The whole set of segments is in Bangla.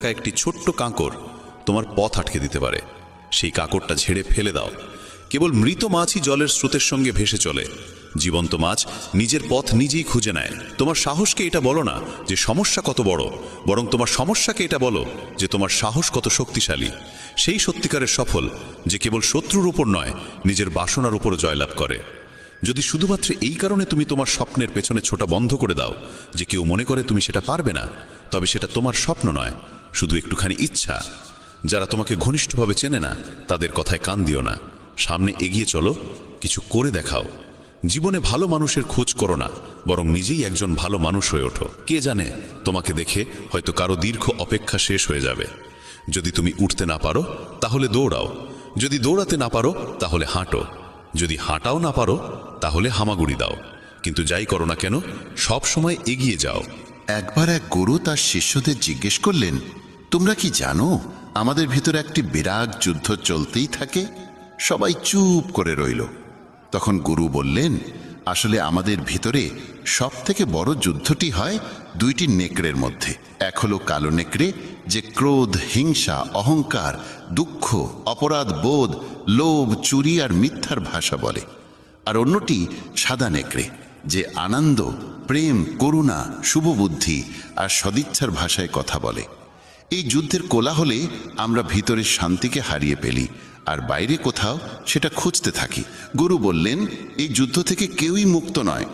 একটি ছোট্ট কাঁকড় তোমার পথ আটকে দিতে পারে। সেই কাঁকড়টা ঝেড়ে ফেলে দাও। কেবল মৃত মাছই জলের স্রোতের সঙ্গে ভেসে চলে, জীবন্ত মাছ নিজের পথ নিজেই খুঁজে নেয়। তোমার সাহসকে এটা বলো না যে সমস্যা কত বড়, বরং তোমার সমস্যাকে এটা বলো যে তোমার সাহস কত শক্তিশালী। সেই সত্যিকারের সফল যে কেবল শত্রুর উপর নয়, নিজের বাসনার উপর জয়লাভ করে। যদি শুধুমাত্র এই কারণে তুমি তোমার স্বপ্নের পেছনে ছোটা বন্ধ করে দাও যে কেউ মনে করে তুমি সেটা পারবে না, তবে সেটা তোমার স্বপ্ন নয়, শুধু একটুখানি ইচ্ছা। যারা তোমাকে ঘনিষ্ঠভাবে চেনে না তাদের কথায় কান দিও না, সামনে এগিয়ে চলো, কিছু করে দেখাও। জীবনে ভালো মানুষের খোঁজ করো না, বরং নিজেই একজন ভালো মানুষ হয়ে ওঠো। কে জানে, তোমাকে দেখে হয়তো কারো দীর্ঘ অপেক্ষা শেষ হয়ে যাবে। যদি তুমি উঠতে না পারো তাহলে দৌড়াও, যদি দৌড়াতে না পারো তাহলে হাঁটো, যদি হাঁটাও না পারো তাহলে হামাগুড়ি দাও। কিন্তু যাই করো না কেন, সব সময় এগিয়ে যাও। একবার এক গুরু তার শিষ্যদের জিজ্ঞেস করলেন, তোমরা কি জানো আমাদের ভিতরে একটি বিরাট যুদ্ধ চলতেই থাকে? সবাই চুপ করে রইল। তখন গুরু বললেন, আসলে আমাদের ভিতরে সব থেকে বড় যুদ্ধটি হয় দুইটি নেকড়ের মধ্যে। এক হলো কালো নেকড়ে, যে ক্রোধ, হিংসা, অহংকার, দুঃখ, অপরাধ বোধ, লোভ, চুরি আর মিথ্যার ভাষা বলে। আর অন্যটি সাদা নেকড়ে, যে আনন্দ, প্রেম, করুণা, শুভবুদ্ধি আর সদিচ্ছার ভাষায় কথা বলে। এই যুদ্ধের কোলাহলে আমরা ভিতরের শান্তিকে হারিয়ে ফেলি আর বাইরে কোথাও সেটা খুঁজতে থাকি। গুরু বললেন, এই যুদ্ধ থেকে কেউই মুক্ত নয়।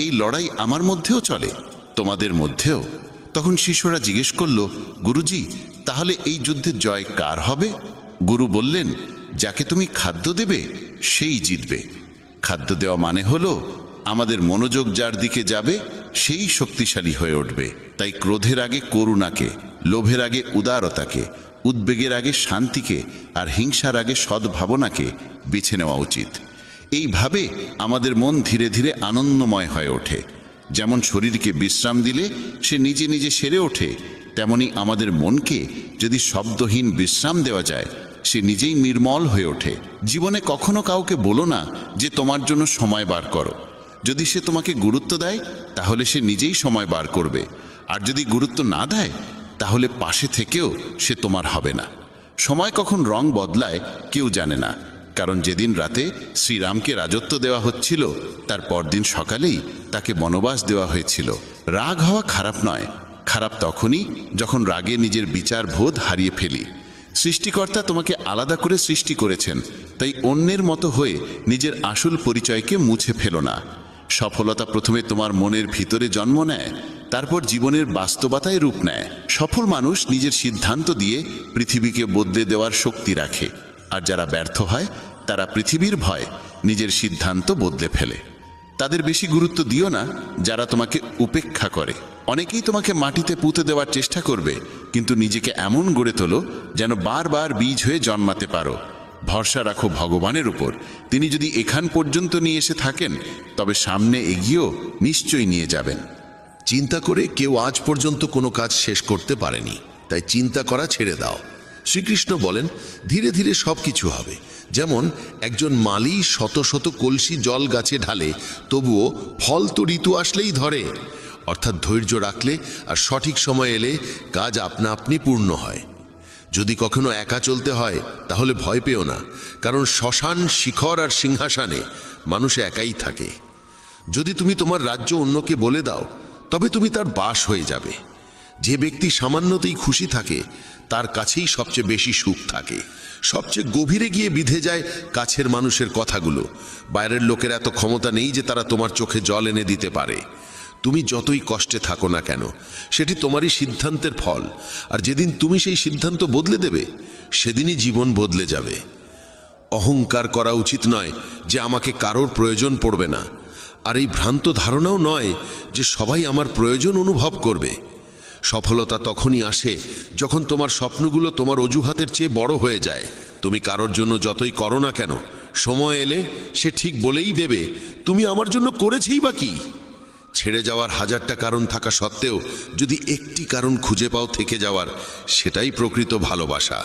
এই লড়াই আমার মধ্যেও চলে, তোমাদের মধ্যেও। তখন শিষ্যরা জিজ্ঞেস করল, গুরুজি, তাহলে এই যুদ্ধের জয় কার হবে? গুরু বললেন, যাকে তুমি খাদ্য দেবে সেই জিতবে। খাদ্য দেওয়া মানে হলো আমাদের মনোযোগ যার দিকে যাবে সেই শক্তিশালী হয়ে উঠবে। তাই ক্রোধের আগে করুণাকে, লোভের আগে উদারতাকে, উদ্বেগের আগে শান্তিকে আর হিংসার আগে সদ্ভাবনাকে বেছে নেওয়া উচিত। এইভাবে আমাদের মন ধীরে ধীরে আনন্দময় হয়ে ওঠে। যেমন শরীরকে বিশ্রাম দিলে সে নিজে নিজে সেরে ওঠে, তেমনি আমাদের মনকে যদি শব্দহীন বিশ্রাম দেওয়া যায়, সে নিজেই নির্মল হয়ে ওঠে। জীবনে কখনো কাউকে বলো না যে তোমার জন্য সময় বার করো। যদি সে তোমাকে গুরুত্ব দেয় তাহলে সে নিজেই সময় বার করবে, আর যদি গুরুত্ব না দেয় তাহলে পাশে থেকেও সে তোমার হবে না। সময় কখন রং বদলায় কেউ জানে না, কারণ যেদিন রাতে শ্রীরামকে রাজত্ব দেওয়া হচ্ছিল তার পরদিন সকালেই তাকে বনবাস দেওয়া হয়েছিল। রাগ হওয়া খারাপ নয়, খারাপ তখনই যখন রাগে নিজের বিচার বোধ হারিয়ে ফেলি। সৃষ্টিকর্তা তোমাকে আলাদা করে সৃষ্টি করেছেন, তাই অন্যের মতো হয়ে নিজের আসল পরিচয়কে মুছে ফেলো না। সফলতা প্রথমে তোমার মনের ভিতরে জন্ম নেয়, তারপর জীবনের বাস্তবতায় রূপ নেয়। সফল মানুষ নিজের সিদ্ধান্ত দিয়ে পৃথিবীকে বদলে দেওয়ার শক্তি রাখে, আর যারা ব্যর্থ হয় তারা পৃথিবীর ভয় নিজের সিদ্ধান্ত বদলে ফেলে। তাদের বেশি গুরুত্ব দিও না যারা তোমাকে উপেক্ষা করে। অনেকেই তোমাকে মাটিতে পুঁতে দেওয়ার চেষ্টা করবে, কিন্তু নিজেকে এমন গড়ে তোলো যেন বারবার বীজ হয়ে জন্মাতে পারো। ভরসা রাখো ভগবানের উপর, তিনি যদি এখান পর্যন্ত নিয়ে এসে থাকেন তবে সামনে এগিয়েও নিশ্চয়ই নিয়ে যাবেন। চিন্তা করে কেউ আজ পর্যন্ত কোনো কাজ শেষ করতে পারেনি, তাই চিন্তা করা ছেড়ে দাও। শ্রীকৃষ্ণ বলেন, ধীরে ধীরে সব কিছু হবে। যেমন একজন মালি শত শত কলসি জল গাছে ঢালে, তবুও ফল তো ঋতু আসলেই ধরে। অর্থাৎ ধৈর্য রাখলে আর সঠিক সময় এলে কাজ আপনা আপনি পূর্ণ হয়। যদি কখনো একা চলতে হয় তাহলে ভয় পেও না, কারণ শ্মশান, শিখর আর সিংহাসনে মানুষ একাই থাকে। যদি তুমি তোমার রাজ্য অন্যকে বলে দাও তবে তুমি তার বাস হয়ে যাবে। যে ব্যক্তি সামান্যতেই খুশি থাকে তার কাছেই সবচেয়ে বেশি সুখ থাকে। সবচেয়ে গভীরে গিয়ে বিধে যায় কাছের মানুষের কথাগুলো। বাইরের লোকের এত ক্ষমতা নেই যে তারা তোমার চোখে জল এনে দিতে পারে। তুমি যতই কষ্টে থাকো না কেন, সেটি তোমারই সিদ্ধান্তের ফল। আর যেদিন তুমি সেই সিদ্ধান্ত বদলে দেবে, সেদিনই জীবন বদলে যাবে। অহংকার করা উচিত নয় যে আমাকে কারোর প্রয়োজন পড়বে না, আর এই ভ্রান্ত ধারণাও নয় যে সবাই আমার প্রয়োজন অনুভব করবে। সফলতা তখনই আসে যখন তোমার স্বপ্নগুলো তোমার অজুহাতের চেয়ে বড় হয়ে যায়। তুমি কারোর জন্য যতই করো না কেন, সময় এলে সে ঠিক বলেই দেবে, তুমি আমার জন্য করেছেই বা কি। ছেড়ে যাওয়ার হাজারটা কারণ থাকা সত্ত্বেও যদি একটি কারণ খুঁজে পাও থেকে যাওয়ার, সেটাই প্রকৃত ভালোবাসা।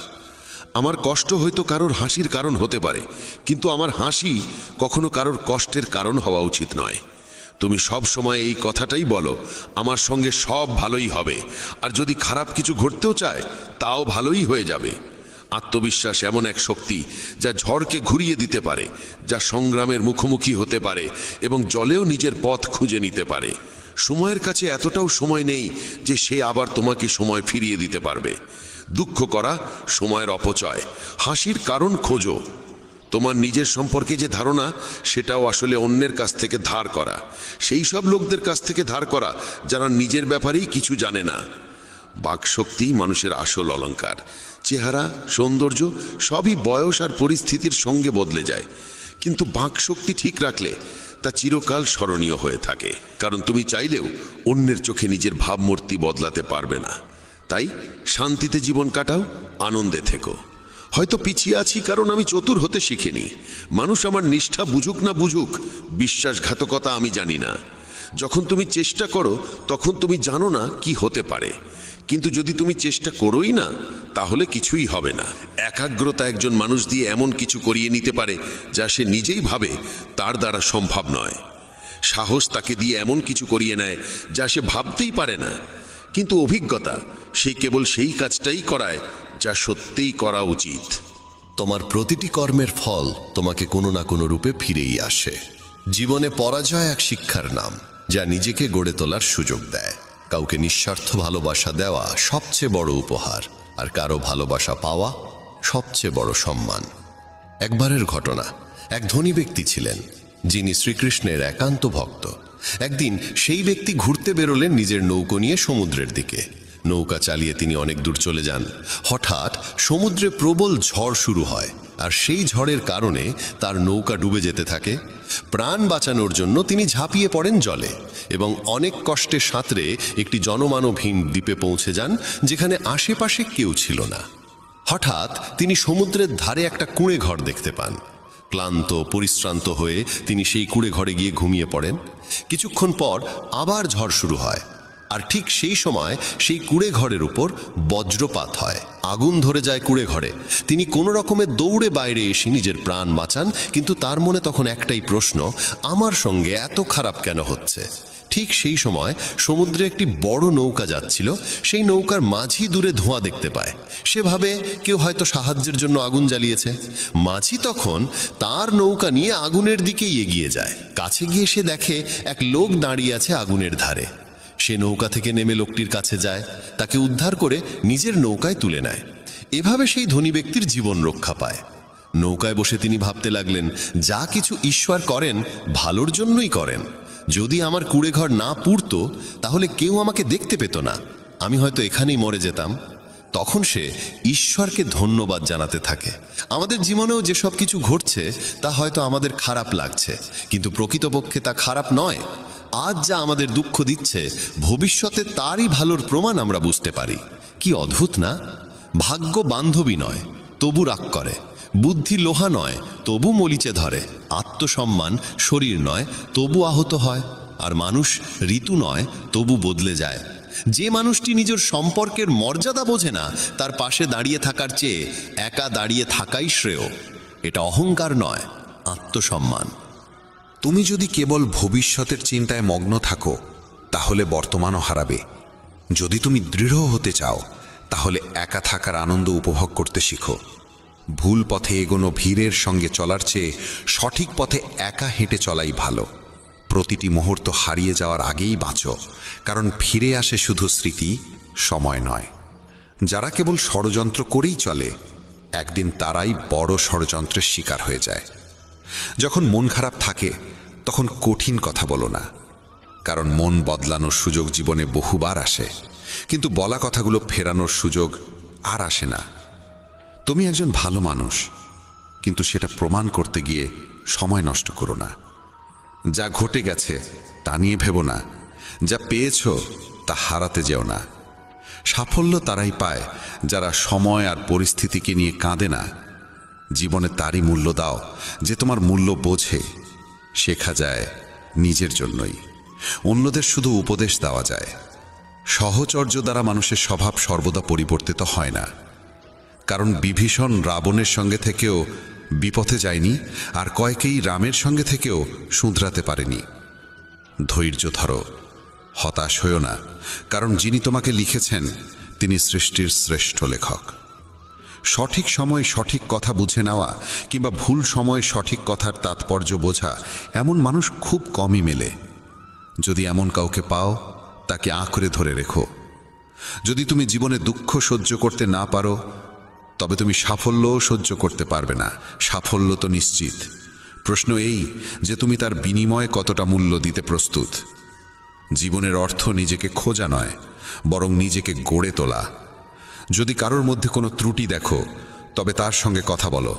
আমার কষ্ট হয়তো কারোর হাসির কারণ হতে পারে, কিন্তু আমার হাসি কখনো কারোর কষ্টের কারণ হওয়া উচিত নয়। তুমি সব সময় এই কথাটাই বলো, আমার সঙ্গে সব ভালোই হবে, আর যদি খারাপ কিছু ঘটতেও চায় তাও ভালোই হয়ে যাবে। আত্মবিশ্বাস এমন এক শক্তি যা ঝড়কে ঘুরিয়ে দিতে পারে, যা সংগ্রামের মুখোমুখি হতে পারে এবং জলেও নিজের পথ খুঁজে নিতে পারে। সময়ের কাছে এতটাও সময় নেই যে সে আবার তোমাকে সময় ফিরিয়ে দিতে পারবে। দুঃখ করা সময়ের অপচয়, হাসির কারণ খোঁজো। তোমার নিজের সম্পর্কে যে ধারণা, সেটাও আসলে অন্যের কাছ থেকে ধার করা, সেই সব লোকদের কাছ থেকে ধার করা যারা নিজের ব্যাপারেই কিছু জানে না। বাকশক্তি মানুষের আসল অলংকার। চেহারা, সৌন্দর্য সবই বয়স আর পরিস্থিতির সঙ্গে বদলে যায়, কিন্তু বাকশক্তি ঠিক রাখলে তা চিরকাল স্মরণীয় হয়ে থাকে। কারণ তুমি চাইলেও অন্যের চোখে নিজের ভাবমূর্তি বদলাতে পারবে না। তাই শান্তিতে জীবন কাটাও, আনন্দে থেকো। হয়তো পিছিয়ে আছি কারণ আমি চতুর হতে শিখিনি। মানুষ আমার নিষ্ঠা বুঝুক না বুঝুক, বিশ্বাসঘাতকতা আমি জানি না। যখন তুমি চেষ্টা করো তখন তুমি জানো না কি হতে পারে, কিন্তু যদি তুমি চেষ্টা করোই না তাহলে কিছুই হবে না। একাগ্রতা একজন মানুষ দিয়ে এমন কিছু করিয়ে নিতে পারে যা সে নিজেই ভাবে তার দ্বারা সম্ভব নয়। সাহস তাকে দিয়ে এমন কিছু করিয়ে নেয় যা সে ভাবতেই পারে না, কিন্তু অভিজ্ঞতা সে কেবল সেই কাজটাই করায় যা সত্যিই করা উচিত। তোমার প্রতিটি কর্মের ফল তোমাকে কোনো না কোনো রূপে ফিরেই আসে। জীবনে পরাজয় এক শিক্ষার নাম, যা নিজেকে গড়ে তোলার সুযোগ দেয়। কাউকে নিঃস্বার্থ ভালোবাসা দেওয়া সবচেয়ে বড় উপহার, আর কারো ভালোবাসা পাওয়া সবচেয়ে বড় সম্মান। একবারের ঘটনা, এক ধনী ব্যক্তি ছিলেন যিনি শ্রীকৃষ্ণের একান্ত ভক্ত। একদিন সেই ব্যক্তি ঘুরতে বেরোলেন নিজের নৌকো নিয়ে সমুদ্রের দিকে। নৌকা চালিয়ে তিনি অনেক দূর চলে যান। হঠাৎ সমুদ্রে প্রবল ঝড় শুরু হয়, আর সেই ঝড়ের কারণে তার নৌকা ডুবে যেতে থাকে। প্রাণ বাঁচানোর জন্য তিনি ঝাঁপিয়ে পড়েন জলে এবং অনেক কষ্টে সাঁতরে একটি জনমানবহীন দ্বীপে পৌঁছে যান, যেখানে আশেপাশে কেউ ছিল না। হঠাৎ তিনি সমুদ্রের ধারে একটা কুঁড়ে ঘর দেখতে পান। ক্লান্ত পরিশ্রান্ত হয়ে তিনি সেই কুঁড়ে ঘরে গিয়ে ঘুমিয়ে পড়েন। কিছুক্ষণ পর আবার ঝড় শুরু হয়, আর ঠিক সেই সময় সেই কুঁড়ে ঘরের উপর বজ্রপাত হয়। আগুন ধরে যায় কুঁড়ে ঘরে। তিনি কোনো রকমে দৌড়ে বাইরে এসে নিজের প্রাণ বাঁচান, কিন্তু তার মনে তখন একটাই প্রশ্ন, আমার সঙ্গে এত খারাপ কেন হচ্ছে? ঠিক সেই সময় সমুদ্রে একটি বড় নৌকা যাচ্ছিল। সেই নৌকার মাঝি দূরে ধোঁয়া দেখতে পায়। সে ভাবে কেউ হয়তো সাহায্যের জন্য আগুন জ্বালিয়েছে। মাঝি তখন তার নৌকা নিয়ে আগুনের দিকেই এগিয়ে যায়। কাছে গিয়ে সে দেখে এক লোক দাঁড়িয়ে আছে আগুনের ধারে। সে নৌকা থেকে নেমে লোকটির কাছে যায়, তাকে উদ্ধার করে নিজের নৌকায় তুলে নেয়। এভাবে সেই ধনী ব্যক্তির জীবন রক্ষা পায়। নৌকায় বসে তিনি ভাবতে লাগলেন, যা কিছু ঈশ্বর করেন ভালোর জন্যই করেন। যদি আমার কুঁড়ে ঘর না পুড়তো তাহলে কেউ আমাকে দেখতে পেত না, আমি হয়তো এখানেই মরে যেতাম। তখন সে ঈশ্বরকে ধন্যবাদ জানাতে থাকে। আমাদের জীবনেও যেসব কিছু ঘটছে তা হয়তো আমাদের খারাপ লাগছে, কিন্তু প্রকৃতপক্ষে তা খারাপ নয়। আজ যা আমাদের দুঃখ দিচ্ছে, ভবিষ্যতে তারই ভালোর প্রমাণ আমরা বুঝতে পারি। কি অদ্ভুত না? ভাগ্য বান্ধবী নয়, তবু রাগ করে। বুদ্ধি লোহা নয়, তবু মরিচে ধরে। আত্মসম্মান শরীর নয়, তবু আহত হয়। আর মানুষ ঋতু নয়, তবু বদলে যায়। যে মানুষটি নিজের সম্পর্কের মর্যাদা বোঝে না, তার পাশে দাঁড়িয়ে থাকার চেয়ে একা দাঁড়িয়ে থাকাই শ্রেয়। এটা অহংকার নয়, আত্মসম্মান। তুমি যদি কেবল ভবিষ্যতের চিন্তায় মগ্ন থাকো তাহলে বর্তমানও হারাবে। যদি তুমি দৃঢ় হতে চাও তাহলে একা থাকার আনন্দ উপভোগ করতে শিখো। ভুল পথে এগোনো ভিড়ের সঙ্গে চলার চেয়ে সঠিক পথে একা হেঁটে চলাই ভালো। প্রতিটি মুহূর্ত হারিয়ে যাওয়ার আগেই বাঁচো, কারণ ফিরে আসে শুধু স্মৃতি, সময় নয়। যারা কেবল ষড়যন্ত্র করেই চলে, একদিন তারাই বড় ষড়যন্ত্রের শিকার হয়ে যায়। যখন মন খারাপ থাকে তখন কঠিন কথা বলো না, কারণ মন বদলানোর সুযোগ জীবনে বহুবার আসে, কিন্তু বলা কথাগুলো ফেরানোর সুযোগ আর আসে না। তুমি একজন ভালো মানুষ, কিন্তু সেটা প্রমাণ করতে গিয়ে সময় নষ্ট করো না। যা ঘটে গেছে তা নিয়ে ভেবো না, যা পেয়েছ তা হারাতে যেও না। সাফল্য তারাই পায় যারা সময় আর পরিস্থিতিকে নিয়ে কাঁদে না। জীবনে তারই মূল্য দাও যে তোমার মূল্য বোঝে। শেখা যায় নিজের জন্যই, অন্যদের শুধু উপদেশ দেওয়া যায়। সহচর্য দ্বারা মানুষের স্বভাব সর্বদা পরিবর্তিত হয় না, কারণ বিভীষণ রাবণের সঙ্গে থেকেও বিপথে যায়নি, আর কয়েকেই রামের সঙ্গে থেকেও শুধরাতে পারেনি। ধৈর্য ধরো, হতাশ হও না, কারণ যিনি তোমাকে লিখেছেন তিনি সৃষ্টির শ্রেষ্ঠ লেখক। সঠিক সময়ে সঠিক কথা বুঝে নেওয়া কিংবা ভুল সময়ে সঠিক কথার তাৎপর্য বোঝা এমন মানুষ খুব কমই মেলে। যদি এমন কাউকে পাও তাকে আঁকড়ে ধরে রেখো। যদি তুমি জীবনে দুঃখ সহ্য করতে না পারো তবে তুমি সাফল্যও সহ্য করতে পারবে না। সাফল্য তো নিশ্চিত, প্রশ্ন এই যে তুমি তার বিনিময়ে কতটা মূল্য দিতে প্রস্তুত। জীবনের অর্থ নিজেকে খোঁজা নয়, বরং নিজেকে গড়ে তোলা। যদি কারোর মধ্যে কোনো ত্রুটি দেখো তবে তার সঙ্গে কথা বলো,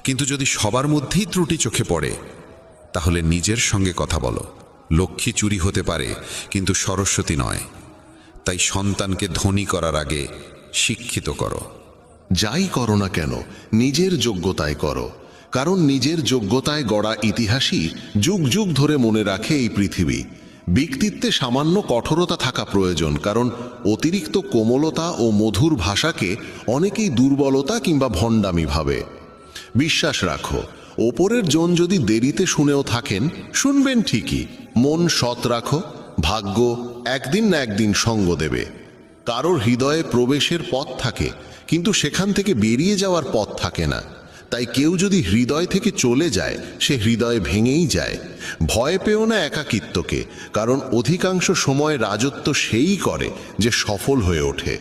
কিন্তু যদি সবার মধ্যেই ত্রুটি চোখে পড়ে তাহলে নিজের সঙ্গে কথা বলো। লক্ষ্মী চুরি হতে পারে কিন্তু সরস্বতী নয়। তাই সন্তানকে ধনী করার আগে শিক্ষিত করো। যাই করো না কেন নিজের যোগ্যতায় করো, কারণ নিজের যোগ্যতায় গড়া ইতিহাসই যুগ যুগ ধরে মনে রাখে এই পৃথিবী। ব্যক্তিত্বে সামান্য কঠোরতা থাকা প্রয়োজন, কারণ অতিরিক্ত কোমলতা ও মধুর ভাষাকে অনেকেই দুর্বলতা কিংবা ভণ্ডামি ভাবে। বিশ্বাস রাখো, ওপরের জন যদি দেরিতে শুনেও থাকেন, শুনবেন ঠিকই। মন সৎ রাখো, ভাগ্য একদিন না একদিন সঙ্গ দেবে। কারোর হৃদয়ে প্রবেশের পথ থাকে, কিন্তু সেখান থেকে বেরিয়ে যাওয়ার পথ থাকে না। তাই কেউ যদি হৃদয় থেকে চলে যায় সে হৃদয় ভেঙেই যায়। ভয় পেও না একাকিত্বকে, কারণ অধিকাংশ সময় রাজত্ব সেই করে যে সফল হয়ে ওঠে।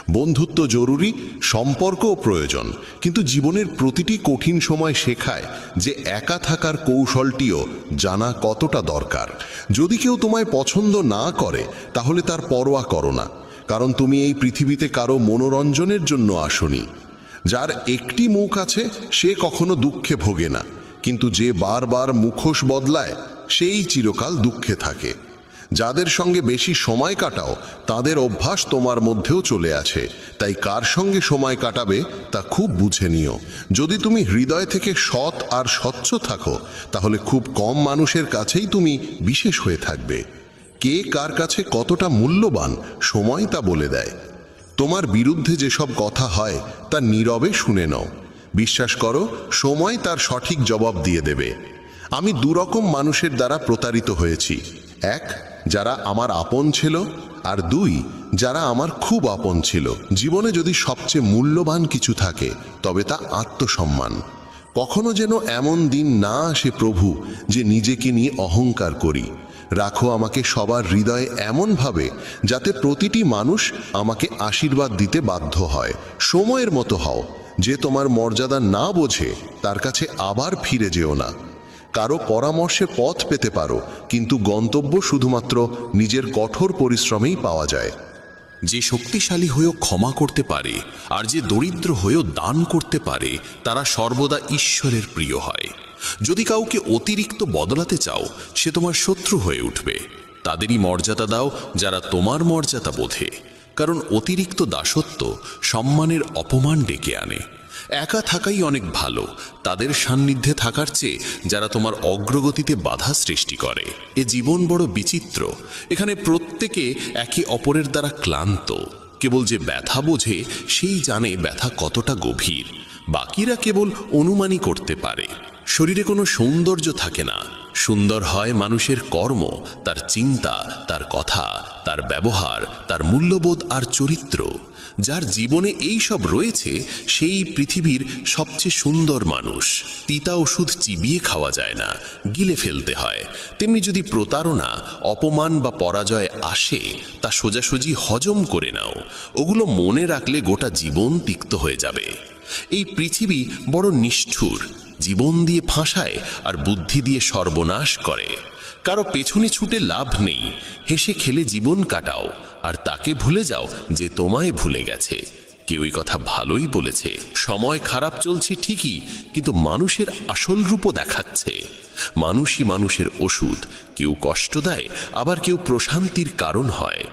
বন্ধুত্ব জরুরি, সম্পর্কও প্রয়োজন, কিন্তু জীবনের প্রতিটি কঠিন সময় শেখায় যে একা থাকার কৌশলটিও জানা কতটা দরকার। যদি কেউ তোমায় পছন্দ না করে তাহলে তার পরোয়া করো না, কারণ তুমি এই পৃথিবীতে কারো মনোরঞ্জনের জন্য আসনি। যার একটি মুখ আছে সে কখনো দুঃখে ভোগে না, কিন্তু যে বারবার মুখোশ বদলায় সেই চিরকাল দুঃখে থাকে। যাদের সঙ্গে বেশি সময় কাটাও তাদের অভ্যাস তোমার মধ্যেও চলে আছে, তাই কার সঙ্গে সময় কাটাবে তা খুব বুঝে নিও। যদি তুমি হৃদয় থেকে সৎ আর স্বচ্ছ থাকো তাহলে খুব কম মানুষের কাছেই তুমি বিশেষ হয়ে থাকবে। কে কার কাছে কতটা মূল্যবান সময় তা বলে দেয়। তোমার বিরুদ্ধে যেসব কথা হয় তা নীরবে শুনে নাও। বিশ্বাস করো, সময় তার সঠিক জবাব দিয়ে দেবে। আমি দুরকম মানুষের দ্বারা প্রতারিত হয়েছি। এক, যারা আমার আপন ছিল, আর দুই, যারা আমার খুব আপন ছিল। জীবনে যদি সবচেয়ে মূল্যবান কিছু থাকে তবে তা আত্মসম্মান। কখনো যেন এমন দিন না আসে প্রভু যে নিজেকে নিয়ে অহংকার করি। রাখো আমাকে সবার হৃদয়ে এমনভাবে যাতে প্রতিটি মানুষ আমাকে আশীর্বাদ দিতে বাধ্য হয়। সময়ের মতো হও, যে তোমার মর্যাদা না বোঝে তার কাছে আবার ফিরে যেও না। কারো পরামর্শে পথ পেতে পারো, কিন্তু গন্তব্য শুধুমাত্র নিজের কঠোর পরিশ্রমেই পাওয়া যায়। যে শক্তিশালী হয়েও ক্ষমা করতে পারে আর যে দরিদ্র হয়েও দান করতে পারে তারা সর্বদা ঈশ্বরের প্রিয় হয়। যদি কাউকে অতিরিক্ত বদলাতে চাও সে তোমার শত্রু হয়ে উঠবে। তাদেরই মর্যাদা দাও যারা তোমার মর্যাদা বোঝে, কারণ অতিরিক্ত দাসত্ব সম্মানের অপমান ডেকে আনে। একা থাকাই অনেক ভালো তাদের সান্নিধ্যে থাকার চেয়ে যারা তোমার অগ্রগতিতে বাধা সৃষ্টি করে। এ জীবন বড় বিচিত্র, এখানে প্রত্যেকে একে অপরের দ্বারা ক্লান্ত। কেবল যে ব্যথা বোঝে সেই জানে ব্যথা কতটা গভীর, বাকিরা কেবল অনুমানই করতে পারে। শরীরে কোনো সৌন্দর্য থাকে না, সুন্দর হয় মানুষের কর্ম, তার চিন্তা, তার কথা, তার ব্যবহার, তার মূল্যবোধ আর চরিত্র। যার জীবনে এই সব রয়েছে সেই পৃথিবীর সবচেয়ে সুন্দর মানুষ। তিতা ওষুধ চিবিয়ে খাওয়া যায় না, গিলে ফেলতে হয়। তেমনি যদি প্রতারণা, অপমান বা পরাজয় আসে তা সোজাসুজি হজম করে নাও। ওগুলো মনে রাখলে গোটা জীবন তিক্ত হয়ে যাবে। এই পৃথিবী বড় নিষ্ঠুর, জীবন দিয়ে ফাঁসায় আর বুদ্ধি দিয়ে সর্বনাশ করে। কারো পেছনে ছুটে লাভ নেই, হেসে খেলে জীবন কাটাও আর তাকে ভুলে যাও যে তোমায় ভুলে গেছে। কেউ এই কথা ভালোই বলেছে, সময় খারাপ চলছে ঠিকই, কিন্তু মানুষের আসল রূপও দেখাচ্ছে। মানুষই মানুষের ওষুধ, কেউ কষ্ট দেয় আবার কেউ প্রশান্তির কারণ হয়।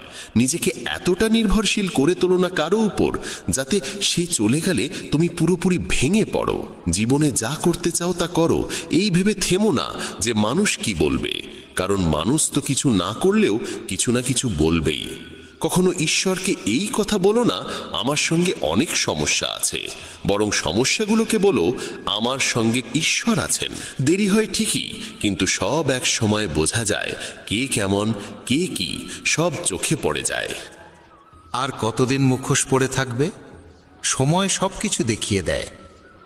নিজেকে এতটা নির্ভরশীল করে তোলো না কারো উপর যাতে সে চলে গেলে তুমি পুরোপুরি ভেঙে পড়ো। জীবনে যা করতে চাও তা করো, এই ভেবে থেমো না যে মানুষ কি বলবে, কারণ মানুষ তো কিছু না করলেও কিছু না কিছু বলবেই। কখনো ঈশ্বরকে এই কথা বলো না, আমার সঙ্গে অনেক সমস্যা আছে, বরং সমস্যাগুলোকে বলো আমার সঙ্গে ঈশ্বর আছেন। দেরি হয় ঠিকই, কিন্তু সব এক সময় বোঝা যায় কে কেমন, কে কি, সব চোখে পড়ে যায়। আর কতদিন মুখোশ পড়ে থাকবে? সময় সবকিছু দেখিয়ে দেয়।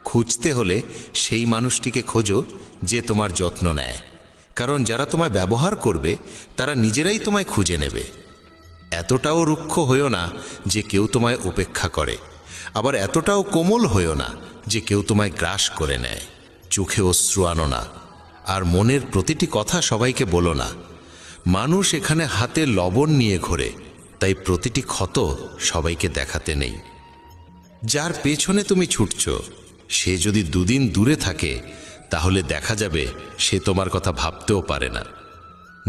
খুঁজতে হলে সেই মানুষটিকে খোঁজো যে তোমার যত্ন নেয়, কারণ যারা তোমায় ব্যবহার করবে তারা নিজেরাই তোমায় খুঁজে নেবে। এতটাও রুক্ষ হইও না যে কেউ তোমায় উপেক্ষা করে, আবার এতটাও কোমল হইও না যে কেউ তোমায় গ্রাস করে নেয়। চোখে অশ্রু আনো না, আর মনের প্রতিটি কথা সবাইকে বলো না। মানুষ এখানে হাতে লবণ নিয়ে ঘোরে, তাই প্রতিটি ক্ষত সবাইকে দেখাতে নেই। যার পেছনে তুমি ছুটছ সে যদি দুদিন দূরে থাকে তাহলে দেখা যাবে সে তোমার কথা ভাবতেও পারে না।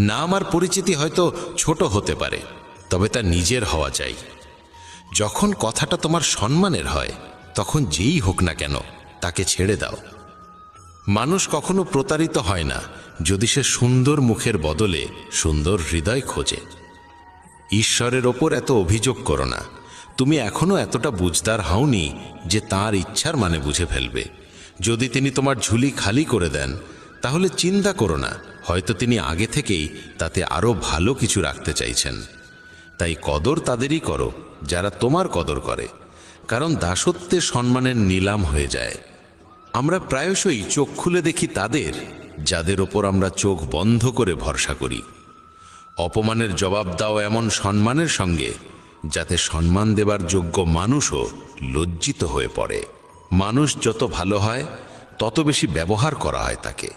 নাম আর পরিচিতি হয়তো ছোট হতে পারে, তবে তা নিজের হওয়া চাই। যখন কথাটা তোমার সম্মানের হয় তখন যেই হোক না কেন তাকে ছেড়ে দাও। মানুষ কখনো প্রতারিত হয় না যদি সে সুন্দর মুখের বদলে সুন্দর হৃদয় খোঁজে। ঈশ্বরের ওপর এত অভিযোগ করো না। তুমি এখনো এতটা বুঝদার হওনি যে তাঁর ইচ্ছার মানে বুঝে ফেলবে। যদি তিনি তোমার ঝুলি খালি করে দেন তাহলে চিন্তা করো না, হয়তো তিনি আগে থেকেই তাতে আরও ভালো কিছু রাখতে চাইছেন। তাই কদর তাদেরই করো যারা তোমার কদর করে, কারণ দাসত্বে সম্মানের নিলাম হয়ে যায়। আমরা প্রায়শই চোখ খুলে দেখি তাদের যাদের ওপর আমরা চোখ বন্ধ করে ভরসা করি। অপমানের জবাব দাও এমন সম্মানের সঙ্গে যাতে সম্মান দেবার যোগ্য মানুষও লজ্জিত হয়ে পড়ে। মানুষ যত ভালো হয় তত বেশি ব্যবহার করা হয় তাকে।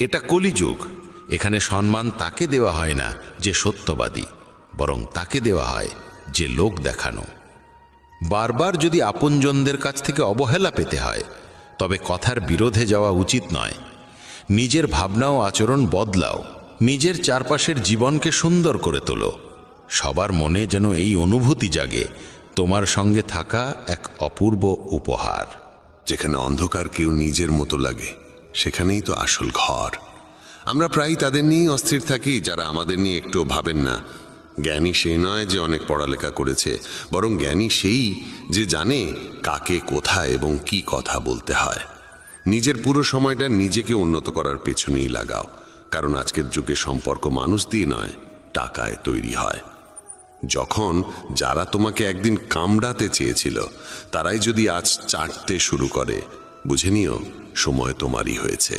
এটা কলিযুগ। এখানে সম্মান তাকে দেওয়া হয় না যে সত্যবাদী, বরং তাকে দেওয়া হয় যে লোক দেখানো। বারবার যদি আপনজনদের কাছ থেকে অবহেলা পেতে হয় তবে কথার বিরোধে যাওয়া উচিত নয়। নিজের ভাবনা ও আচরণ বদলাও, নিজের চারপাশের জীবনকে সুন্দর করে তোলো। সবার মনে যেন এই অনুভূতি জাগে তোমার সঙ্গে থাকা এক অপূর্ব উপহার। যেখানে অন্ধকার কেউ নিজের মতো লাগে সেখানেই তো আসল ঘর। আমরা প্রায়ই তাদের নিয়েই অস্থির থাকি যারা আমাদের নিয়ে একটু ভাবেন না। জ্ঞানী সেই নয় যে অনেক পড়ালেখা করেছে, বরং জ্ঞানী সেই যে জানে কাকে কোথায় এবং কি কথা বলতে হয়। নিজের পুরো সময়টা নিজেকে উন্নত করার পেছনেই লাগাও, কারণ আজকের যুগে সম্পর্ক মানুষ দিয়ে নয়, টাকায় তৈরি হয়। যখন যারা তোমাকে একদিন কামড়াতে চেয়েছিল তারাই যদি আজ চাটতে শুরু করে, বুঝে নিও সময় তোমারই হয়েছে।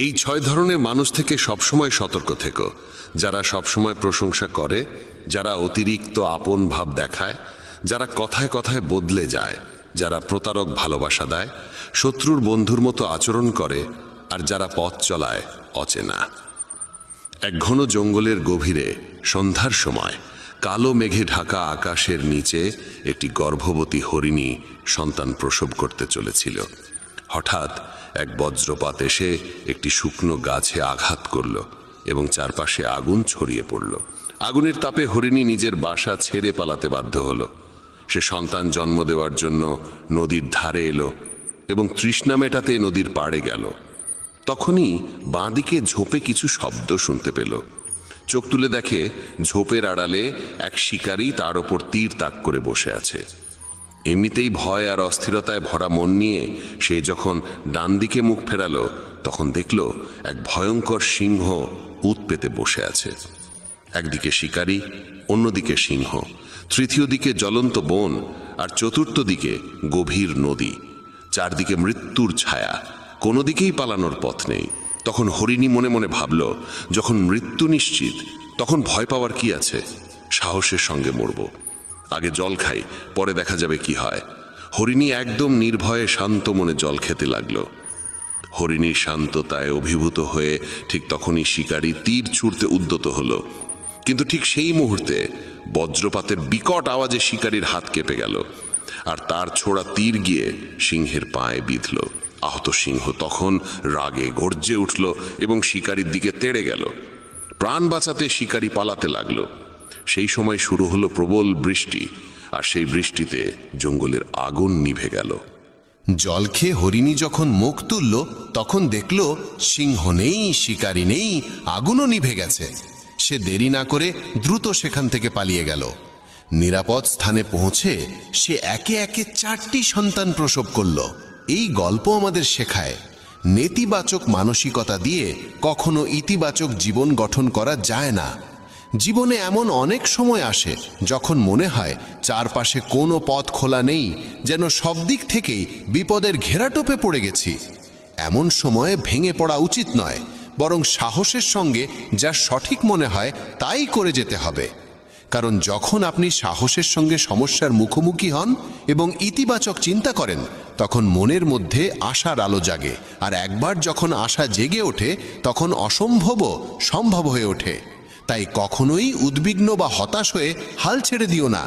এই 6 ধরনের মানুষ থেকে সবসময় সতর্ক থেকো। যারা সবসময় প্রশংসা করে, যারা অতিরিক্ত আপন ভাব দেখায়, যারা কথায় কথায় বদলে যায়, যারা প্রতারক ভালোবাসা দেয়, শত্রুর বন্ধুর মতো আচরণ করে, আর যারা পথ চলায় অচেনা। এক ঘন জঙ্গলের গভীরে সন্ধ্যার সময় কালো মেঘে ঢাকা আকাশের নিচে একটি গর্ভবতী হরিণী সন্তান প্রসব করতে চলেছিল। হঠাৎ এক বজ্রপাত এসে একটি শুকনো গাছে আঘাত করল এবং চারপাশে আগুন ছড়িয়ে পড়ল। আগুনের তাপে হরিণী নিজের বাসা ছেড়ে পালাতে বাধ্য হলো। সে সন্তান জন্ম দেওয়ার জন্য নদীর ধারে এলো এবং তৃষ্ণা মেটাতে নদীর পাড়ে গেল। তখনই বাঁদিকে ঝোপে কিছু শব্দ শুনতে পেল। চোখ তুলে দেখে ঝোপের আড়ালে এক শিকারী তার ওপর তীর তাক করে বসে আছে। এমনিতেই ভয় আর অস্থিরতায় ভরা মন নিয়ে সে যখন ডান দিকে মুখ ফেরালো তখন দেখল এক ভয়ঙ্কর সিংহ উত পেতে বসে আছে। একদিকে শিকারী, অন্যদিকে সিংহ, তৃতীয় দিকে জ্বলন্ত বন, আর চতুর্থ দিকে গভীর নদী। চারদিকে মৃত্যুর ছায়া, কোনো দিকেই পালানোর পথ নেই। তখন হরিণী মনে মনে ভাবল, যখন মৃত্যু নিশ্চিত তখন ভয় পাওয়ার কি আছে? সাহসের সঙ্গে মরব। আগে জল খাই, পরে দেখা যাবে কি হয়। হরিণী একদম নির্ভয়ে শান্ত মনে জল খেতে লাগলো। হরিণীর শান্ততায় অভিভূত হয়ে ঠিক তখনই শিকারী তীর ছুঁড়তে উদ্যত হলো, কিন্তু ঠিক সেই মুহূর্তে বজ্রপাতের বিকট আওয়াজে শিকারীর হাত কেঁপে গেল, আর তার ছোড়া তীর গিয়ে সিংহের পায়ে বিঁধল। আহত সিংহ তখন রাগে গর্জে উঠল এবং শিকারীর দিকে তেড়ে গেল। প্রাণ বাঁচাতে শিকারী পালাতে লাগলো। সেই সময় শুরু হলো প্রবল বৃষ্টি, আর সেই বৃষ্টিতে জঙ্গলের আগুন নিভে গেল। জল খেয়ে হরিণী যখন মুখ তুলল তখন দেখল সিংহ নেই, শিকারী নেই, আগুনও নিভে গেছে। সে দেরি না করে দ্রুত সেখান থেকে পালিয়ে গেল। নিরাপদ স্থানে পৌঁছে সে একে একে 4টি সন্তান প্রসব করল। এই গল্প আমাদের শেখায় নেতিবাচক মানসিকতা দিয়ে কখনো ইতিবাচক জীবন গঠন করা যায় না। জীবনে এমন অনেক সময় আসে যখন মনে হয় চারপাশে কোনো পথ খোলা নেই, যেন সব দিক থেকেই বিপদের ঘেরাটোপে পড়ে গেছি। এমন সময়ে ভেঙে পড়া উচিত নয়, বরং সাহসের সঙ্গে যা সঠিক মনে হয় তাই করে যেতে হবে। কারণ যখন আপনি সাহসের সঙ্গে সমস্যার মুখোমুখি হন এবং ইতিবাচক চিন্তা করেন, তখন মনের মধ্যে আশার আলো জাগে, আর একবার যখন আশা জেগে ওঠে তখন অসম্ভবও সম্ভব হয়ে ওঠে। তাই কখনোই উদ্বিগ্ন বা হতাশ হয়ে হাল ছেড়ে দিও না।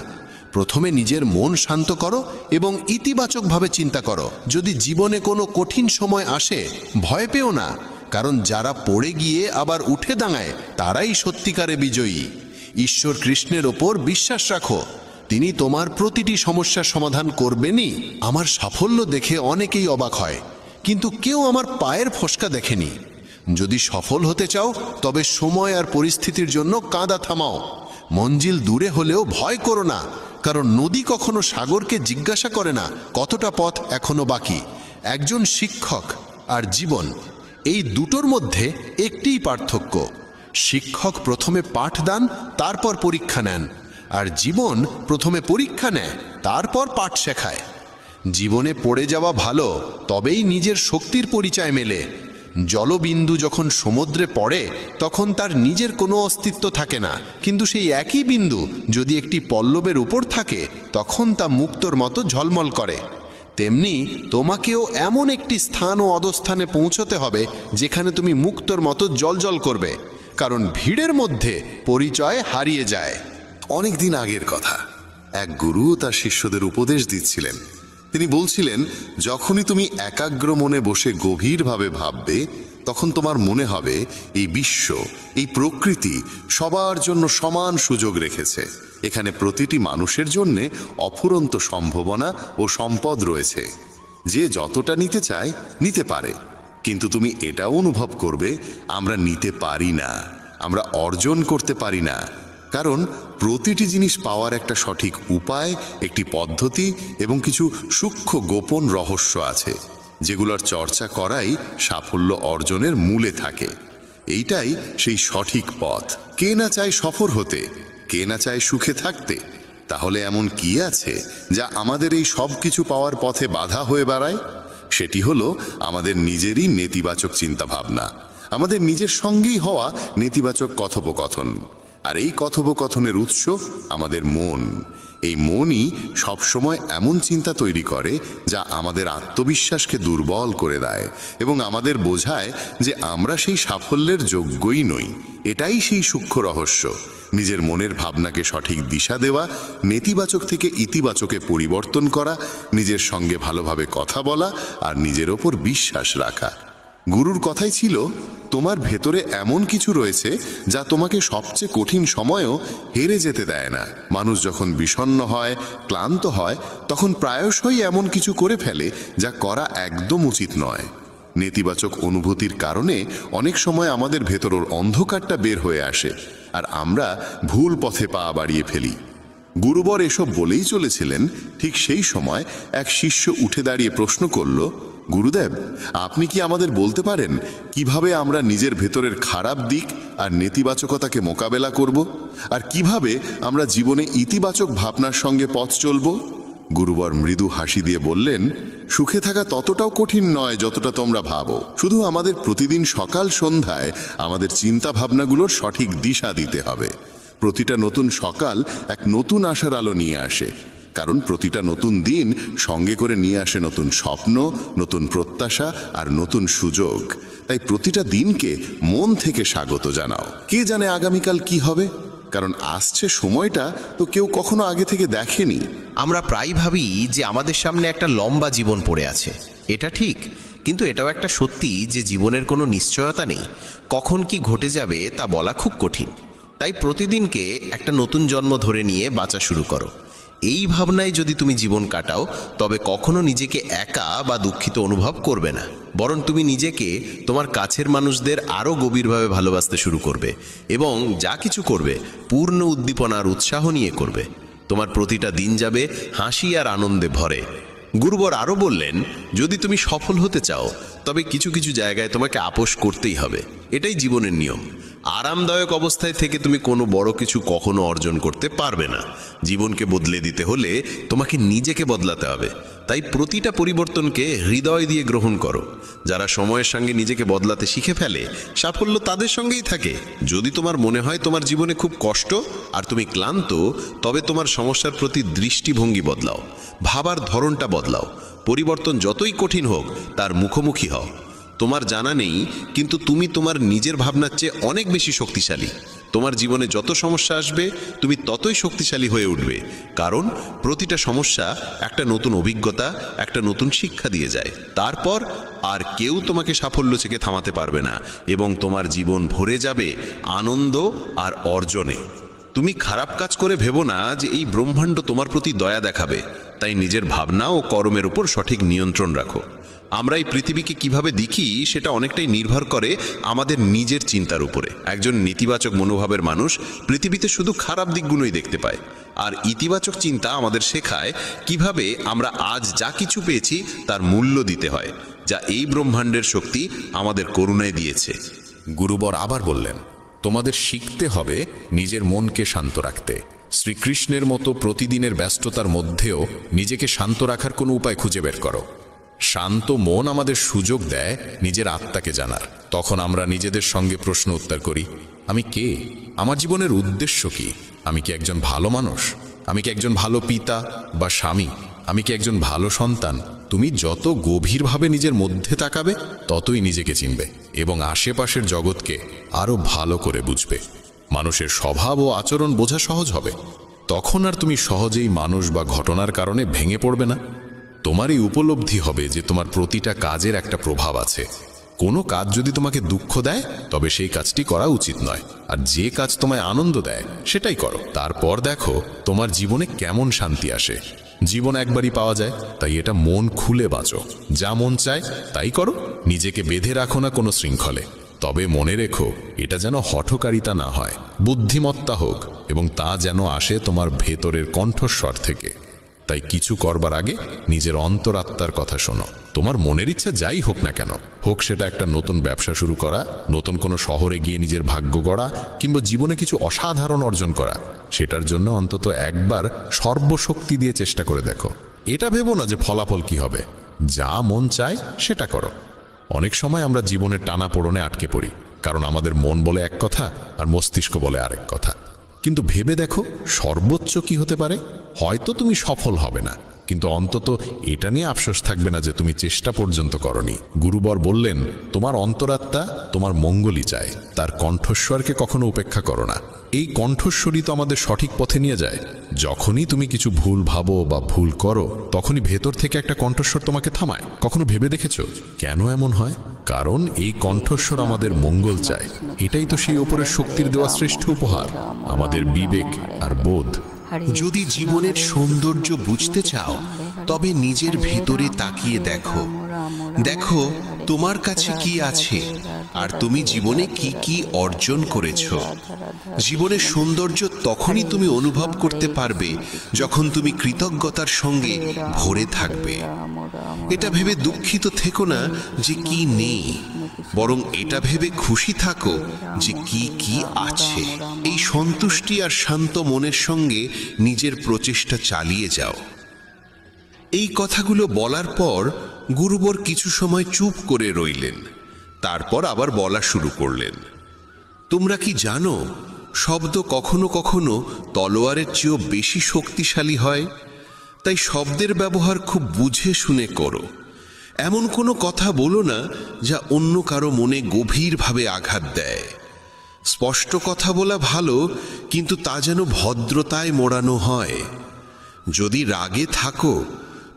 প্রথমে নিজের মন শান্ত করো এবং ইতিবাচকভাবে চিন্তা করো। যদি জীবনে কোনো কঠিন সময় আসে, ভয় পেও না, কারণ যারা পড়ে গিয়ে আবার উঠে দাঁড়ায় তারাই সত্যিকারে বিজয়ী। ঈশ্বর কৃষ্ণের ওপর বিশ্বাস রাখো, তিনি তোমার প্রতিটি সমস্যার সমাধান করবেনই। আমার সাফল্য দেখে অনেকেই অবাক হয়, কিন্তু কেউ আমার পায়ের ফসকা দেখেনি। যদি সফল হতে চাও তবে সময় আর পরিস্থিতির জন্য কাঁদা থামাও। মঞ্জিল দূরে হলেও ভয় করো না, কারণ নদী কখনো সাগরকে জিজ্ঞাসা করে না কতটা পথ এখনো বাকি। একজন শিক্ষক আর জীবন, এই দুটোর মধ্যে একটিই পার্থক্য। শিক্ষক প্রথমে পাঠ দেন, তারপর পরীক্ষা নেন, আর জীবন প্রথমে পরীক্ষা নেয়, তারপর পাঠ শেখায়। জীবনে পড়ে যাওয়া ভালো, তবেই নিজের শক্তির পরিচয় মেলে। জলবিন্দু যখন সমুদ্রে পড়ে তখন তার নিজের কোনো অস্তিত্ব থাকে না, কিন্তু সেই একই বিন্দু যদি একটি পল্লবের উপর থাকে তখন তা মুক্তোর মতো ঝলমল করে। তেমনি তোমাকেও এমন একটি স্থান ও অবস্থানে পৌঁছতে হবে যেখানে তুমি মুক্তোর মতো জ্বলজ্বল করবে, কারণ ভিড়ের মধ্যে পরিচয় হারিয়ে যায়। অনেক দিন আগের কথা, এক গুরু তার শিষ্যদের উপদেশ দিচ্ছিলেন। তিনি বলছিলেন, যখনই তুমি একাগ্র মনে বসে গভীরভাবে ভাববে, তখন তোমার মনে হবে এই বিশ্ব, এই প্রকৃতি সবার জন্য সমান সুযোগ রেখেছে। এখানে প্রতিটি মানুষের জন্যে অফুরন্ত সম্ভাবনা ও সম্পদ রয়েছে। যে যতটা নিতে চায় নিতে পারে, কিন্তু তুমি এটাও অনুভব করবে আমরা নিতে পারি না, আমরা অর্জন করতে পারি না। কারণ প্রতিটি জিনিস পাওয়ার একটা সঠিক উপায়, একটি পদ্ধতি এবং কিছু সূক্ষ্ম গোপন রহস্য আছে, যেগুলোর চর্চা করাই সাফল্য অর্জনের মূলে থাকে। এইটাই সেই সঠিক পথ। কে না চায় সফল হতে, কে না চায় সুখে থাকতে? তাহলে এমন কি আছে যা আমাদের এই সব কিছু পাওয়ার পথে বাধা হয়ে দাঁড়ায়? সেটি হলো আমাদের নিজেরই নেতিবাচক চিন্তাভাবনা, আমাদের নিজের সঙ্গেই হওয়া নেতিবাচক কথোপকথন। আর এই কথোপকথনের উৎস আমাদের মন। এই মনই সবসময় এমন চিন্তা তৈরি করে যা আমাদের আত্মবিশ্বাসকে দুর্বল করে দেয় এবং আমাদের বোঝায় যে আমরা সেই সাফল্যের যোগ্যই নই। এটাই সেই সূক্ষ্ম রহস্য, নিজের মনের ভাবনাকে সঠিক দিশা দেওয়া, নেতিবাচক থেকে ইতিবাচকে পরিবর্তন করা, নিজের সঙ্গে ভালোভাবে কথা বলা আর নিজের ওপর বিশ্বাস রাখা। গুরুর কথাই ছিল, তোমার ভেতরে এমন কিছু রয়েছে যা তোমাকে সবচেয়ে কঠিন সময়েও হেরে যেতে দেয় না। মানুষ যখন বিষণ্ণ হয়, ক্লান্ত হয়, তখন প্রায়শই এমন কিছু করে ফেলে যা করা একদম উচিত নয়। নেতিবাচক অনুভূতির কারণে অনেক সময় আমাদের ভেতরের অন্ধকারটা বের হয়ে আসে আর আমরা ভুল পথে পা বাড়িয়ে ফেলি। গুরুবর এসব বলেই চলেছিলেন, ঠিক সেই সময় এক শিষ্য উঠে দাঁড়িয়ে প্রশ্ন করল, গুরুদেব, আপনি কি আমাদের বলতে পারেন কিভাবে আমরা নিজের ভেতরের খারাপ দিক আর নেতিবাচকতাকে মোকাবেলা করব, আর কিভাবে আমরা জীবনে ইতিবাচক ভাবনার সঙ্গে পথ চলব? গুরুবর মৃদু হাসি দিয়ে বললেন, সুখে থাকা ততটাও কঠিন নয় যতটা তোমরা ভাবো। শুধু আমাদের প্রতিদিন সকাল সন্ধ্যায় আমাদের চিন্তা ভাবনাগুলোর সঠিক দিশা দিতে হবে। প্রতিটা নতুন সকাল এক নতুন আশার আলো নিয়ে আসে, কারণ প্রতিটা নতুন দিন সঙ্গে করে নিয়ে আসে নতুন স্বপ্ন, নতুন প্রত্যাশা আর নতুন সুযোগ। তাই প্রতিটা দিনকে মন থেকে স্বাগত জানাও। কে জানে আগামীকাল কি হবে, কারণ আসছে সময়টা তো কেউ কখনো আগে থেকে দেখেনি। আমরা প্রায় ভাবি যে আমাদের সামনে একটা লম্বা জীবন পড়ে আছে, এটা ঠিক, কিন্তু এটাও একটা সত্যি যে জীবনের কোনো নিশ্চয়তা নেই। কখন কি ঘটে যাবে তা বলা খুব কঠিন। তাই প্রতিদিনকে একটা নতুন জন্ম ধরে নিয়ে বাঁচা শুরু করো। এই ভাবনায় যদি তুমি জীবন কাটাও, তবে কখনো নিজেকে একা বা দুঃখিত অনুভব করবে না, বরং তুমি নিজেকে, তোমার কাছের মানুষদের আরও গভীরভাবে ভালোবাসতে শুরু করবে এবং যা কিছু করবে পূর্ণ উদ্দীপনা আর উৎসাহ নিয়ে করবে। তোমার প্রতিটা দিন যাবে হাসি আর আনন্দে ভরে। গুরুবর আরও বললেন, যদি তুমি সফল হতে চাও তবে কিছু কিছু জায়গায় তোমাকে আপোষ করতেই হবে। এটাই জীবনের নিয়ম। আরামদায়ক অবস্থায় থেকে তুমি কোনো বড় কিছু কখনো অর্জন করতে পারবে না। জীবনকে বদলে দিতে হলে তোমাকে নিজেকে বদলাতে হবে। তাই প্রতিটা পরিবর্তনকে হৃদয় দিয়ে গ্রহণ করো। যারা সময়ের সঙ্গে নিজেকে বদলাতে শিখে ফেলে, সাফল্য তাদের সঙ্গেই থাকে। যদি তোমার মনে হয় তোমার জীবনে খুব কষ্ট আর তুমি ক্লান্ত, তবে তোমার সমস্যার প্রতি দৃষ্টিভঙ্গি বদলাও, ভাবার ধরনটা বদলাও। পরিবর্তন যতই কঠিন হোক তার মুখোমুখি হও। তোমার জানা নেই, কিন্তু তুমি তোমার নিজের ভাবনার চেয়ে অনেক বেশি শক্তিশালী। তোমার জীবনে যত সমস্যা আসবে তুমি ততই শক্তিশালী হয়ে উঠবে, কারণ প্রতিটা সমস্যা একটা নতুন অভিজ্ঞতা, একটা নতুন শিক্ষা দিয়ে যায়। তারপর আর কেউ তোমাকে সাফল্য থেকে থামাতে পারবে না এবং তোমার জীবন ভরে যাবে আনন্দ আর অর্জনে। তুমি খারাপ কাজ করে ভেবো না যে এই ব্রহ্মাণ্ড তোমার প্রতি দয়া দেখাবে। তাই নিজের ভাবনা ও কর্মের উপর সঠিক নিয়ন্ত্রণ রাখো। আমরা এই পৃথিবীকে কিভাবে দেখি সেটা অনেকটাই নির্ভর করে আমাদের নিজের চিন্তার উপরে। একজন নেতিবাচক মনোভাবের মানুষ পৃথিবীতে শুধু খারাপ দিকগুলোই দেখতে পায়, আর ইতিবাচক চিন্তা আমাদের শেখায় কিভাবে আমরা আজ যা কিছু পেয়েছি তার মূল্য দিতে হয়, যা এই ব্রহ্মাণ্ডের শক্তি আমাদের করুণায় দিয়েছে। গুরুবর আবার বললেন, তোমাদের শিখতে হবে নিজের মনকে শান্ত রাখতে। শ্রীকৃষ্ণের মতো প্রতিদিনের ব্যস্ততার মধ্যেও নিজেকে শান্ত রাখার কোনো উপায় খুঁজে বের করো। শান্ত মন আমাদের সুযোগ দেয় নিজের আত্মাকে জানার। তখন আমরা নিজেদের সঙ্গে প্রশ্ন উত্তর করি, আমি কে? আমার জীবনের উদ্দেশ্য কি? আমি কি একজন ভালো মানুষ? আমি কি একজন ভালো পিতা বা স্বামী? আমি কি একজন ভালো সন্তান? তুমি যত গভীরভাবে নিজের মধ্যে তাকাবে ততই নিজেকে চিনবে এবং আশেপাশের জগৎকে আরো ভালো করে বুঝবে। মানুষের স্বভাব ও আচরণ বোঝা সহজ হবে। তখন আর তুমি সহজেই মানুষ বা ঘটনার কারণে ভেঙে পড়বে না। তোমার এই উপলব্ধি হবে যে তোমার প্রতিটা কাজের একটা প্রভাব আছে। কোনো কাজ যদি তোমাকে দুঃখ দেয় তবে সেই কাজটি করা উচিত নয়, আর যে কাজ তোমায় আনন্দ দেয় সেটাই করো। তারপর দেখো তোমার জীবনে কেমন শান্তি আসে। জীবন একবারই পাওয়া যায়, তাই এটা মন খুলে বাঁচো। যা মন চায় তাই করো, নিজেকে বেঁধে রাখো না কোনো শৃঙ্খলে। তবে মনে রেখো, এটা যেন হঠকারিতা না হয়, বুদ্ধিমত্তা হোক, এবং তা যেন আসে তোমার ভেতরের কণ্ঠস্বর থেকে। তাই কিছু করবার আগে নিজের অন্তরাত্মার কথা শোনো। তোমার মনের ইচ্ছা যাই হোক না কেন, হোক সেটা একটা নতুন ব্যবসা শুরু করা, নতুন কোনো শহরে গিয়ে নিজের ভাগ্য গড়া, কিংবা জীবনে কিছু অসাধারণ অর্জন করা, সেটার জন্য অন্তত একবার সর্বশক্তি দিয়ে চেষ্টা করে দেখো। এটা ভেবো না যে ফলাফল কি হবে। যা মন চায় সেটা করো। অনেক সময় আমরা জীবনের টানাপোড়েনে আটকে পড়ি, কারণ আমাদের মন বলে এক কথা আর মস্তিষ্ক বলে আরেক কথা। কিন্তু ভেবে দেখো সর্বোচ্চ কি হতে পারে। হয়তো তুমি সফল হবে না, কিন্তু অন্তত এটা নিয়ে আফসোস থাকবে না যে তুমি চেষ্টা পর্যন্ত করনি। গুরুবর বললেন, তোমার অন্তরাত্মা তোমার মঙ্গলই চায়, তার কণ্ঠস্বরকে কখনো উপেক্ষা করো না। এই কণ্ঠস্বরই তো আমাদের সঠিক পথে নিয়ে যায়। যখনই তুমি কিছু ভুল ভাবো বা ভুল করো, তখনই ভেতর থেকে একটা কণ্ঠস্বর তোমাকে থামায়। কখনো ভেবে দেখেছো কেন এমন হয়? কারণ এই কণ্ঠস্বর আমাদের মঙ্গল চায়। এটাই তো সেই ওপরের শক্তির দেওয়া শ্রেষ্ঠ উপহার, আমাদের বিবেক আর বোধ। যদি জীবনের সৌন্দর্য বুঝতে চাও, তবে নিজের ভেতরে তাকিয়ে দেখো। দেখো তোমার কাছে কি আছে আর তুমি জীবনে কি কি অর্জন করেছো। জীবনের সৌন্দর্য তখনই তুমি অনুভব করতে পারবে যখন তুমি কৃতজ্ঞতার সঙ্গে ভরে থাকবে। এটা ভেবে দুঃখিত থেকো না যে কি নেই, বরং এটা ভেবে খুশি থাকো যে কি কি আছে। এই সন্তুষ্টি আর শান্ত মনের সঙ্গে নিজের প্রচেষ্টা চালিয়ে যাও। এই কথাগুলো বলার পর গুরুবর কিছু সময় চুপ করে রইলেন। তারপর আবার বলা শুরু করলেন, তোমরা কি জানো শব্দ কখনো কখনো তলোয়ারের চেয়েও বেশি শক্তিশালী হয়? তাই শব্দের ব্যবহার খুব বুঝে শুনে করো। এমন কোনো কথা বলো না যা অন্য কারো মনে গভীরভাবে আঘাত দেয়। স্পষ্ট কথা বলা ভালো, কিন্তু তা যেন ভদ্রতায় মোড়ানো হয়। যদি রাগে থাকো,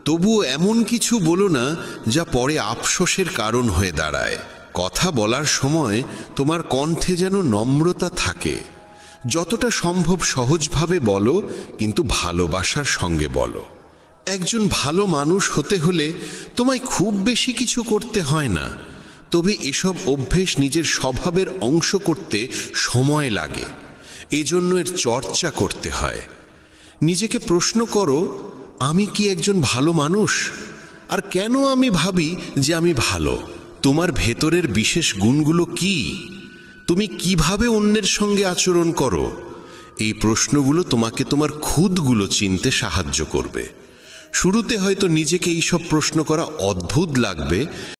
তবুও এমন কিছু বলো না যা পরে আফসোসের কারণ হয়ে দাঁড়ায়। কথা বলার সময় তোমার কণ্ঠে যেন নম্রতা থাকে। যতটা সম্ভব সহজভাবে বলো, কিন্তু ভালোবাসার সঙ্গে বলো। একজন ভালো মানুষ হতে হলে তোমায় খুব বেশি কিছু করতে হয় না, তবে এসব অভ্যেস নিজের স্বভাবের অংশ করতে সময় লাগে। এজন্য এর চর্চা করতে হয়। নিজেকে প্রশ্ন করো, আমি কি একজন ভালো মানুষ? আর কেন আমি ভাবি যে আমি ভালো? তোমার ভেতরের বিশেষ গুণগুলো কি? তুমি কিভাবে অন্যের সঙ্গে আচরণ করো? এই প্রশ্নগুলো তোমাকে তোমার খুদগুলো চিনতে সাহায্য করবে। শুরুতে হয়তো নিজেকে এইসব প্রশ্ন করা অদ্ভুত লাগবে,